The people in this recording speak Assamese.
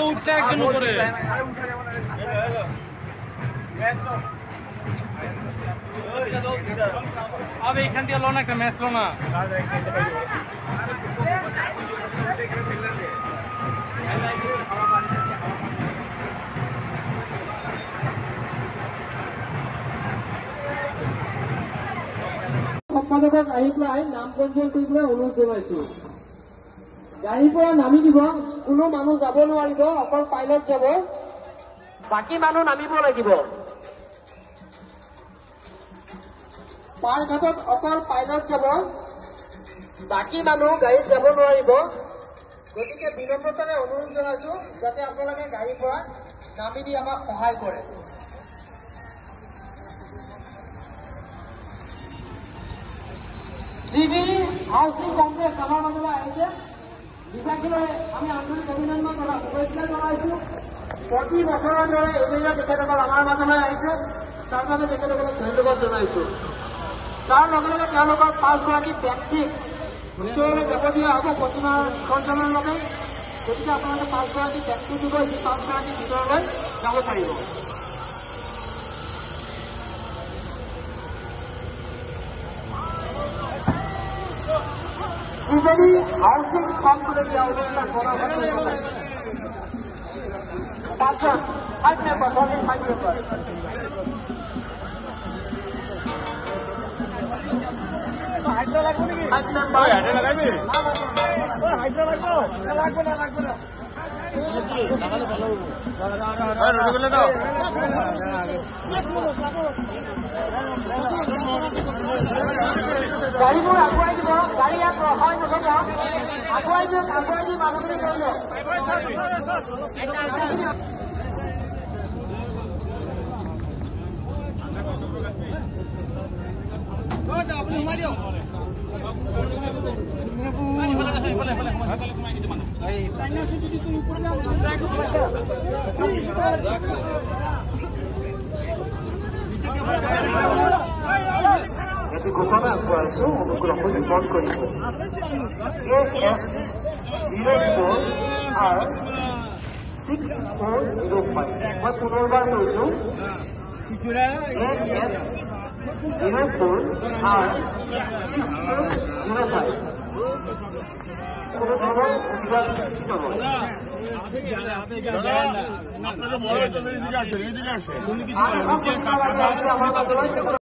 উঠতে একজন উপরে আবে এখান থেকে লো না একটা ম্যাচ লো না সম্পাদকক আহি পেলাই নাম পঞ্জীয়ন কৰিবলৈ অনুৰোধ জনাইছো। গাড়ীৰ পৰা নামি দিব, কোনো মানুহ যাব নোৱাৰিব, অকল পাইলট যাব, বাকী মানুহ নামিব লাগিব। পাৰ ঘাটত অকল পাইলট যাব, বাকী মানুহ গাড়ীত যাব নোৱাৰিব। গতিকে বিনম্ৰতাৰে অনুৰোধ জনাইছো যাতে আপোনালোকে গাড়ীৰ পৰা নামি দি আমাক সহায় কৰে। জিবি হাউচিং কমপ্লেক্স আমাৰ মাজলৈ আহিছে। বিভাগীয় আমি আন্তৰিক অভিনন্দন শুভেচ্ছা জনাইছো। প্ৰতি বছৰৰ দৰে এইবিলাক তেখেতসকল আমাৰ মাজলৈ আহিছে, তাৰ বাবে তেখেতসকলক ধন্যবাদ জনাইছো। তাৰ লগে লগে তেওঁলোকৰ 5গৰাকী ব্যক্তিক ভিতৰলৈ যাব দিয়া হ'ব প্ৰতিমা সঞ্চালনলৈকে। গতিকে আপোনালোকে 5গৰাকী ব্যক্তি দিব, 5গৰাকী ভিতৰলৈ যাব পাৰিব। Usually, housing component ya udah orang pasal 5 member, only 5 member. Hydro লাগবে নাকি? 5 member. Hydro লাগাবি? Hydro লাগবে? লাগবে না, লাগবে না। লাগালে ভালো হবে। আর রুগলে দাও। গাড়ীবোৰ আগুৱাই দিব, গাড়ী ইয়াত ৰখাই নথব, আগুৱাই দি মানুহখিনি কৰিব। আপুনি সোমাই দিয়ক। এটি ঘোষণা আগবঢ়াইছো, অনুগ্ৰহ কৰি ৰিপৰ্ট কৰিব। AS04R6405 মই পুনৰবাৰ কৈছো, AS04R6405 কোনো ধৰণৰ অসুবিধাৰ সৃষ্টি নহয়। আপনাদেৰ বড় দিকে আসে,